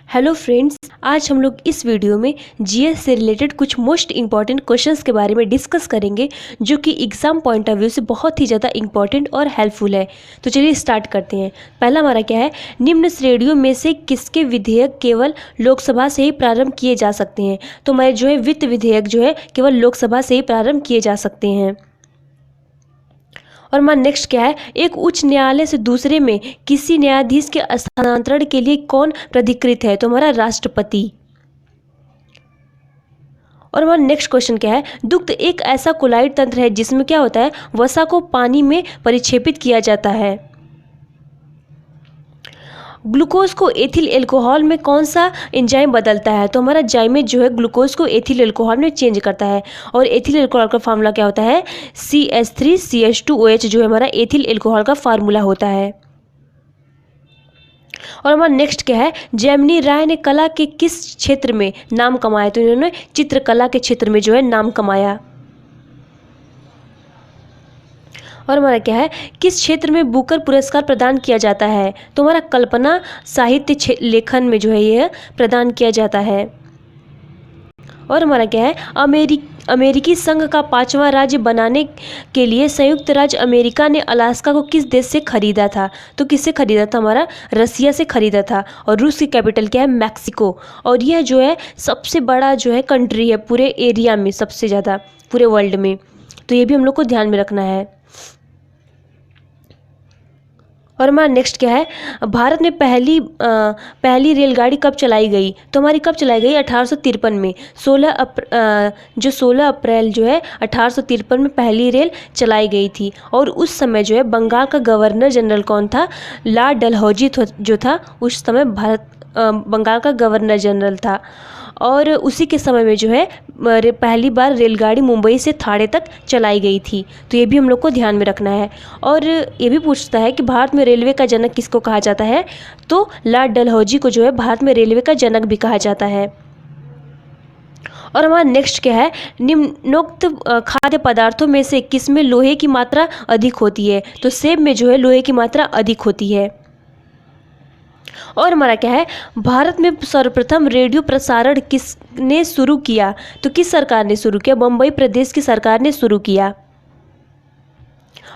Hello friends, आज हम लोग इस वीडियो में जीएस से रिलेटेड कुछ मोस्ट इंपॉर्टेंट क्वेश्चंस के बारे में डिस्कस करेंगे जो कि एग्जाम पॉइंट ऑफ व्यू से बहुत ही ज़्यादा इंपॉर्टेंट और हेल्पफुल है। तो चलिए स्टार्ट करते हैं। पहला हमारा क्या है, निम्न श्रेणियों में से किसके विधेयक केवल लोकसभा से ही प्रारंभ किए जा सकते हैं। तो हमारे जो है वित्त विधेयक जो है केवल लोकसभा से ही प्रारंभ किए जा सकते हैं। और हमारा नेक्स्ट क्या है, एक उच्च न्यायालय से दूसरे में किसी न्यायाधीश के स्थानांतरण के लिए कौन प्राधिकृत है। तो हमारा राष्ट्रपति। और हमारा नेक्स्ट क्वेश्चन क्या है, दुग्ध एक ऐसा कोलाइड तंत्र है जिसमें क्या होता है, वसा को पानी में परिक्षेपित किया जाता है। ग्लूकोज को एथिल एल्कोहल में कौन सा एंजाइम बदलता है। तो हमारा जाइमेज जो है ग्लूकोज को एथिल एल्कोहल में चेंज करता है। और एथिल एल्कोहल का फार्मूला क्या होता है, CH3CH2OH जो है हमारा एथिल एल्कोहल का फार्मूला होता है। और हमारा नेक्स्ट क्या है, जेमिनी राय ने कला के किस क्षेत्र में नाम कमाया। तो इन्होंने चित्रकला के क्षेत्र में जो है नाम कमाया। और हमारा क्या है, किस क्षेत्र में बुकर पुरस्कार प्रदान किया जाता है। तो हमारा कल्पना साहित्य लेखन में जो है यह प्रदान किया जाता है। और हमारा क्या है, अमेरिकी संघ का 5वां राज्य बनाने के लिए संयुक्त राज्य अमेरिका ने अलास्का को किस देश से खरीदा था। तो किससे खरीदा था, हमारा रसिया से खरीदा था। और रूस की कैपिटल क्या है, मैक्सिको। और यह जो है सबसे बड़ा जो है कंट्री है पूरे एरिया में, सबसे ज़्यादा पूरे वर्ल्ड में। तो ये भी हम लोग को ध्यान में रखना है। और हमारा नेक्स्ट क्या है, भारत में पहली रेलगाड़ी कब चलाई गई। तो हमारी कब चलाई गई, 1853 में। 16 अप्रैल जो है 1853 में पहली रेल चलाई गई थी। और उस समय जो है बंगाल का गवर्नर जनरल कौन था, लॉर्ड डलहौजी जो था उस समय बंगाल का गवर्नर जनरल था। और उसी के समय में जो है पहली बार रेलगाड़ी मुंबई से थाणे तक चलाई गई थी। तो ये भी हम लोग को ध्यान में रखना है। और ये भी पूछता है कि भारत में रेलवे का जनक किसको कहा जाता है। तो लॉर्ड डलहौजी को जो है भारत में रेलवे का जनक भी कहा जाता है। और हमारा नेक्स्ट क्या है, निम्नोक्त खाद्य पदार्थों में से किस में लोहे की मात्रा अधिक होती है। तो सेब में जो है लोहे की मात्रा अधिक होती है। और हमारा क्या है, भारत में सर्वप्रथम रेडियो प्रसारण किसने शुरू किया। तो किस सरकार ने शुरू किया, बम्बई प्रदेश की सरकार ने शुरू किया।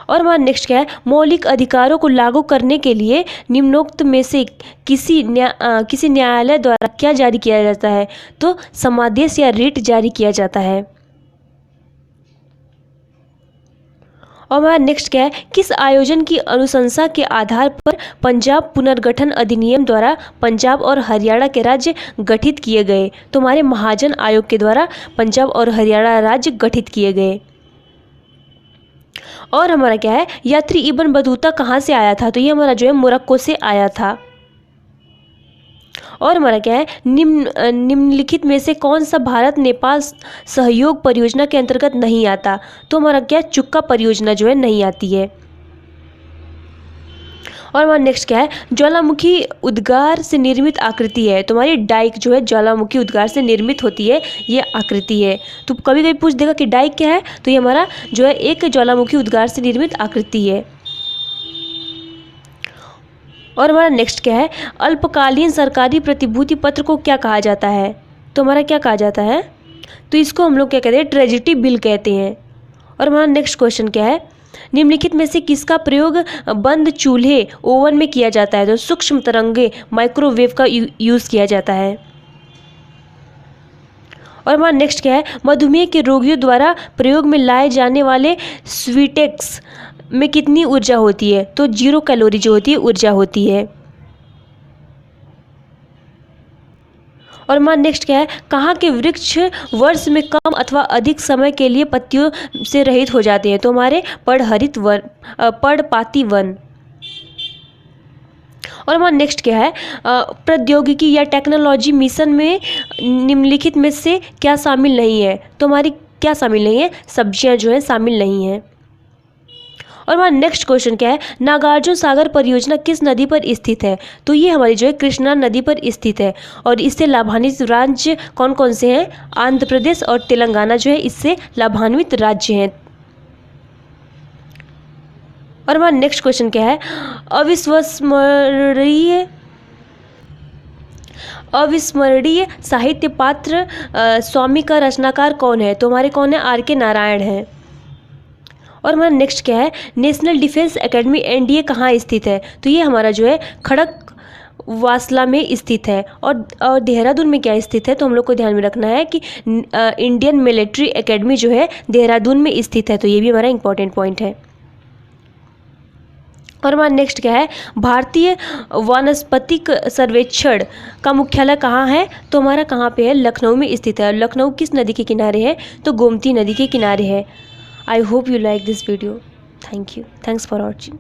और हमारा नेक्स्ट क्या है, मौलिक अधिकारों को लागू करने के लिए निम्नोक्त में से किसी न्यायालय द्वारा क्या जारी किया जाता है। तो समादेश या रिट जारी किया जाता है। और हमारा नेक्स्ट क्या है, किस आयोजन की अनुशंसा के आधार पर पंजाब पुनर्गठन अधिनियम द्वारा पंजाब और हरियाणा के राज्य गठित किए गए। तो हमारे महाजन आयोग के द्वारा पंजाब और हरियाणा राज्य गठित किए गए। और हमारा क्या है, यात्री इब्न बतूता कहाँ से आया था। तो ये हमारा जो है मोरक्को से आया था। और हमारा क्या है, निम्नलिखित में से कौन सा भारत नेपाल सहयोग परियोजना के अंतर्गत नहीं आता। तो हमारा क्या, चुक्का परियोजना जो है नहीं आती है। और हमारा नेक्स्ट क्या है, ज्वालामुखी उद्गार से निर्मित आकृति है। तो हमारी डाइक जो है ज्वालामुखी उद्गार से निर्मित होती है, ये आकृति है। तो कभी कभी पूछ देगा कि डाइक क्या है, तो ये हमारा जो है एक ज्वालामुखी उद्गार से निर्मित आकृति है। और हमारा नेक्स्ट क्या है, अल्पकालीन सरकारी प्रतिभूति पत्र को क्या कहा जाता है। तो हमारा क्या कहा जाता है, तो इसको हम लोग क्या कहते हैं, ट्रेजिटी बिल कहते हैं। और हमारा नेक्स्ट क्वेश्चन क्या है, निम्नलिखित में से किसका प्रयोग बंद चूल्हे ओवन में किया जाता है। तो सूक्ष्म तरंगे माइक्रोवेव का यूज़ किया जाता है। और हमारा नेक्स्ट क्या है, मधुमेह के रोगियों द्वारा प्रयोग में लाए जाने वाले स्वीटेक्स में कितनी ऊर्जा होती है। तो 0 कैलोरी जो होती है ऊर्जा होती है। और हमारा नेक्स्ट क्या है, कहाँ के वृक्ष वर्ष में कम अथवा अधिक समय के लिए पत्तियों से रहित हो जाते हैं। तो हमारे पर्णपाती वन। और हमारा नेक्स्ट क्या है, प्रौद्योगिकी या टेक्नोलॉजी मिशन में निम्नलिखित में से क्या शामिल नहीं है। तो हमारी क्या शामिल नहीं है, सब्जियां जो है शामिल नहीं है। और हमारा नेक्स्ट क्वेश्चन क्या है, नागार्जुन सागर परियोजना किस नदी पर स्थित है। तो ये हमारी जो है कृष्णा नदी पर स्थित है। और इससे लाभान्वित राज्य कौन कौन से हैं, आंध्र प्रदेश और तेलंगाना जो है इससे लाभान्वित राज्य हैं। और हमारा नेक्स्ट क्वेश्चन क्या है, अविश्वसनीय अविस्मरणीय साहित्य पात्र स्वामी का रचनाकार कौन है? तो हमारे कौन है? R.K. नारायण है। और हमारा नेक्स्ट क्या है? नेशनल डिफेंस एकेडमी NDA कहाँ स्थित है? तो ये हमारा जो है खड़गवासला में स्थित है। और देहरादून में क्या स्थित है? तो हम लोग को ध्यान में रखना है कि इंडियन मिलिट्री एकेडमी जो है देहरादून में स्थित है। तो ये भी हमारा इंपॉर्टेंट पॉइंट है। और हमारा नेक्स्ट क्या है? भारतीय वानस्पतिक सर्वेक्षण का मुख्यालय कहाँ है? तो हमारा कहाँ पे है? लखनऊ में स्थित है। लखनऊ किस नदी के किनारे है? तो गोमती नदी के किनारे है। I hope you like this video. Thank you. Thanks for watching.